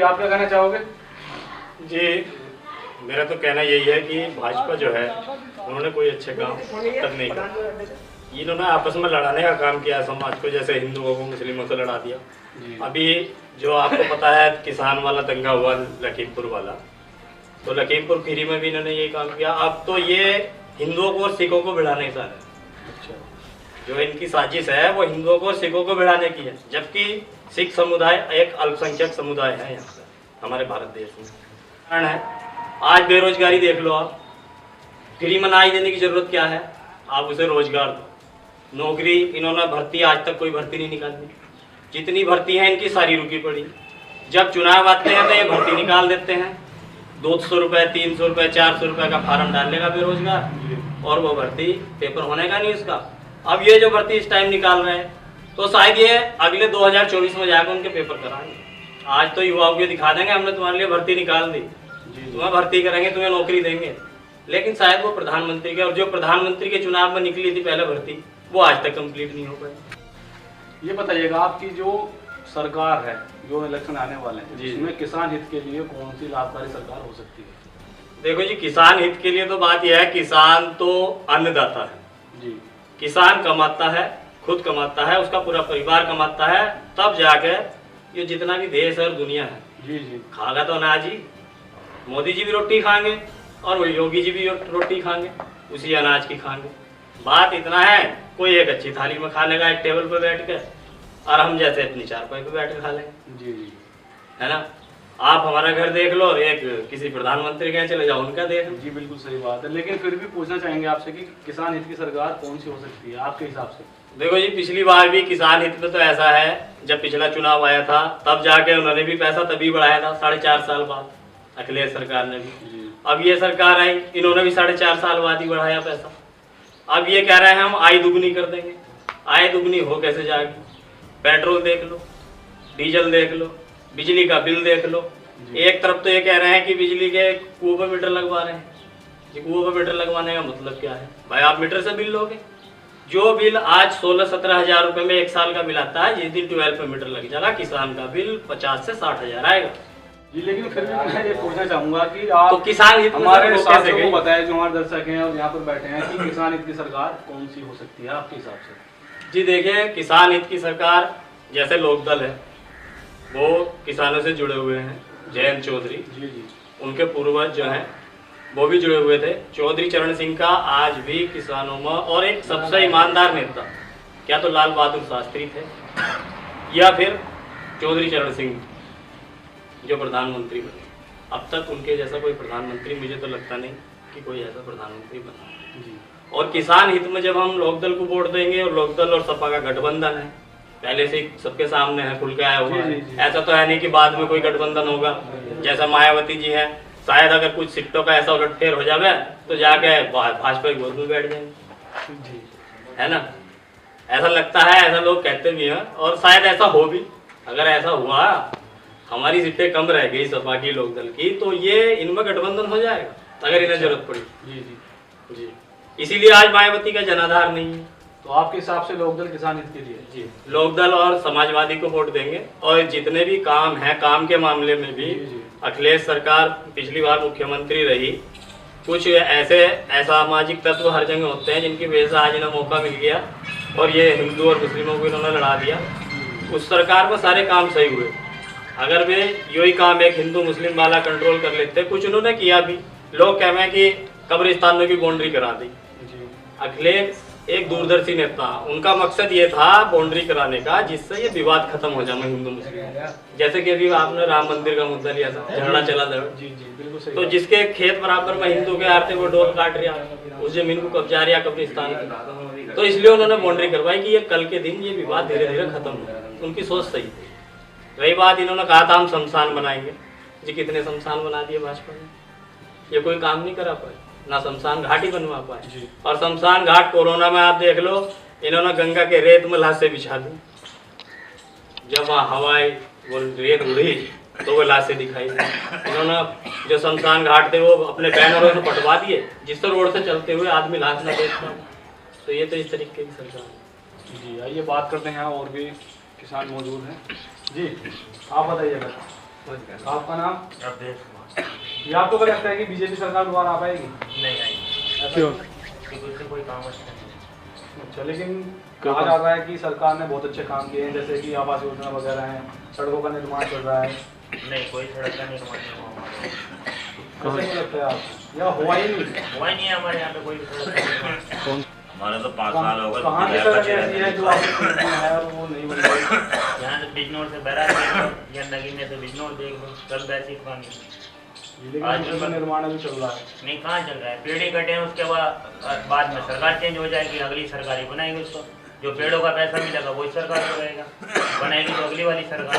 आप क्या कहना चाहोगे? जी, मेरा तो कहना यही है कि भाजपा जो है उन्होंने कोई अच्छे काम तक नहीं किया। इन्होंने आपस में लड़ाने का काम किया समाज को, जैसे हिंदुओं को मुस्लिमों से लड़ा दिया। अभी जो आपको पता है किसान वाला दंगा हुआ लखीमपुर वाला, तो लखीमपुर खीरी में भी इन्होंने ये काम किया। अब तो ये हिंदुओं को और सिखों को भिड़ाने का है। जो इनकी साजिश है वो हिंदुओं को और सिखों को भिड़ाने की है, जबकि सिख समुदाय एक अल्पसंख्यक समुदाय है यहाँ पर हमारे भारत देश में। कारण है आज बेरोजगारी देख लो आप, फ्री में अनाज देने की जरूरत क्या है, आप उसे रोजगार दो। नौकरी इन्होंने भर्ती आज तक कोई भर्ती नहीं निकाली, जितनी भर्ती है इनकी सारी रुकी पड़ी। जब चुनाव आते हैं तो ये भर्ती निकाल देते हैं, 200 रुपये 300 रुपये 400 रुपये का फार्म डालेगा बेरोजगार और वो भर्ती पेपर होने का नहीं उसका। अब ये जो भर्ती इस टाइम निकाल रहे हैं तो शायद ये अगले 2024 में जाकर उनके पेपर कराएंगे। आज तो युवाओं को दिखा देंगे हमने तुम्हारे लिए भर्ती निकाल दी, तुम्हें भर्ती करेंगे, तुम्हें नौकरी देंगे, लेकिन शायद वो प्रधानमंत्री के और जो प्रधानमंत्री के चुनाव में निकली थी पहले भर्ती वो आज तक कंप्लीट नहीं हो पाई। ये बताइएगा आपकी जो सरकार है, जो इलेक्शन आने वाले हैं, जिसमें किसान हित के लिए कौन सी लाभकारी सरकार हो सकती है? देखो जी, किसान हित के लिए तो बात यह है, किसान तो अन्नदाता है जी। किसान कमाता है, खुद कमाता है, उसका पूरा परिवार कमाता है, तब जाके ये जितना भी देश और दुनिया है जी जी खागा तो अनाज ही। मोदी जी भी रोटी खाएंगे और वो योगी जी भी रोटी खाएंगे, उसी अनाज की खाएंगे। बात इतना है, कोई एक अच्छी थाली में खा लेगा एक टेबल पर बैठ के, और हम जैसे अपनी चारपाई पे बैठ के खा लेंगे। जी जी, है ना। आप हमारा घर देख लो, एक किसी प्रधानमंत्री के यहाँ चले जाओ उनका देख लो। जी बिल्कुल सही बात है, लेकिन फिर भी पूछना चाहेंगे आपसे कि किसान हित की सरकार कौन सी हो सकती है आपके हिसाब से? देखो जी, पिछली बार भी किसान हित में तो ऐसा है, जब पिछला चुनाव आया था तब जाके उन्होंने भी पैसा तभी बढ़ाया था 4.5 साल बाद, अखिलेश सरकार ने भी। अब ये सरकार आई, इन्होंने भी 4.5 साल बाद ही बढ़ाया पैसा। अब ये कह रहे हैं हम आय दुगनी कर देंगे। आय दुगनी हो कैसे जाएगी? पेट्रोल देख लो, डीजल देख लो, बिजली का बिल देख लो। एक तरफ तो ये कह रहे हैं कि बिजली के कुओं पर मीटर लगवा रहे हैं। ये कुओं पर मीटर लगवाने का मतलब क्या है भाई? आप मीटर से बिल लोगे? जो बिल आज 16-17 हजार रुपए में एक साल का बिल आता है, जिस दिन 12 पे मीटर लग जाएगा किसान का बिल 50 से 60 हजार आएगा। जी, लेकिन फिर भी मैं ये पूछना चाहूंगा कि आप तो किसान हित हमारे साथियों को बताएं, जो हमारे दर्शक हैं और यहाँ पर बैठे हैं, कि किसान हित की सरकार कौन सी हो सकती है आपके हिसाब से? जी देखिए, किसान हित की सरकार जैसे लोकदल है वो किसानों से जुड़े हुए हैं। जयंत चौधरी जी जी, उनके पूर्वज जो हैं वो भी जुड़े हुए थे। चौधरी चरण सिंह का आज भी किसानों में, और एक सबसे ईमानदार नेता क्या तो लाल बहादुर शास्त्री थे, या फिर चौधरी चरण सिंह जो प्रधानमंत्री बने। अब तक उनके जैसा कोई प्रधानमंत्री मुझे तो लगता नहीं कि कोई ऐसा प्रधानमंत्री बना जी। और किसान हित में जब हम लोकदल को वोट देंगे, और लोकदल और सपा का गठबंधन है, पहले से सबके सामने है, खुल के आया हुआ है। ऐसा तो है नहीं कि बाद में कोई गठबंधन होगा। जैसा मायावती जी है, शायद अगर कुछ सीटों का ऐसा उलटफेर हो जाए तो जाके भाजपा की गोद में बैठ जाएंगे, है ना। ऐसा लगता है, ऐसा लोग कहते भी हैं, और शायद ऐसा हो भी। अगर ऐसा हुआ, हमारी सीटें कम रह गई सपा की लोकदल की, तो ये इनमें गठबंधन हो जाएगा अगर इन्हें जरूरत पड़ी। जी जी जी, इसीलिए आज मायावती का जनाधार नहीं है। तो आपके हिसाब से लोकदल किसान हित के लिए? जी, लोकदल और समाजवादी को वोट देंगे। और जितने भी काम है, काम के मामले में भी अखिलेश सरकार पिछली बार मुख्यमंत्री रही, कुछ ऐसे असामाजिक तत्व हर जगह होते हैं जिनकी वजह से आज इन्हें मौका मिल गया और ये हिंदू और मुस्लिमों को इन्होंने लड़ा दिया। उस सरकार में सारे काम सही हुए। अगर वे यही काम एक हिंदू मुस्लिम वाला कंट्रोल कर लेते, कुछ उन्होंने किया भी। लोग कह रहे हैं कि कब्रिस्तान में भी बाउंड्री करा दी। अखिलेश एक दूरदर्शी नेता, उनका मकसद ये था बाउंड्री कराने का जिससे ये विवाद खत्म हो जाए हिंदू मुस्लिम। जैसे कि अभी आपने राम मंदिर का मुद्दा लिया था, झगड़ा चला था। जी जी बिल्कुल सही। तो जिसके खेत बराबर में हिंदू के आते वो डोर काट रहा, उस जमीन को कब्जा रहा कब्रिस्तान की, तो इसलिए उन्होंने बाउंड्री करवाई कि ये कल के दिन ये विवाद धीरे धीरे खत्म हो। उनकी सोच सही थी। रही बात, इन्होंने कहा था हम शमशान बनाएंगे। जी, कितने शमशान बना दिए भाजपा ने? ये कोई काम नहीं करा पाए, ना शमशान घाट ही बनवा पाए। और शमशान घाट कोरोना में आप देख लो, इन्होंने गंगा के रेत में लाशें बिछा दी। जब वहाँ हवाई वो रेत उड़ी तो वो लाशें दिखाई दी। इन्होंने जो शमशान घाट थे वो अपने बैनरों से पटवा दिए, जिससे रोड से चलते हुए आदमी लाश न देख पाए। तो ये तो इस तरीके की सरकार है। जी, आइए बात करते हैं, और भी किसान मौजूद हैं। जी, आप बताइएगा। आपका नाम? अवधेश कुमार। ये आपको क्या लगता है कि बीजेपी सरकार दोबारा आ पाएगी? नहीं आई, क्यों? क्योंकि उससे कोई काम अच्छा नहीं। अच्छा, लेकिन कहा जाता है कि सरकार ने बहुत अच्छे काम किए हैं, जैसे कि आवास योजना वगैरह है, सड़कों का निर्माण चल रहा है। नहीं, कोई सड़क का निर्माण नहीं हुआ हमारे यहाँ। कैसे लगता है आपको, या हुआ ही नहीं? हुआ ही नहीं है हमारे यहाँ पे कोई भी सड़क का निर्माण। हमारे तो 5 साल हो गए। कहाँ की सड़क ऐसी है जो आपको सुनती है और वो नहीं बन रही? यहाँ से बिजनौर से बैराज देख लो, या नगीने से बिजनौर देख लो, सब वैसे ही पानी। लेकिन उनका निर्माण अभी चल रहा है। नहीं, कहाँ चल रहा है? पेड़ ही कटे हैं, उसके बाद में सरकार चेंज हो जाएगी, अगली सरकार ही बनाएगी उसको। जो पेड़ों का पैसा मिलेगा वही सरकार को रहेगा, बनाएगी तो अगली वाली सरकार।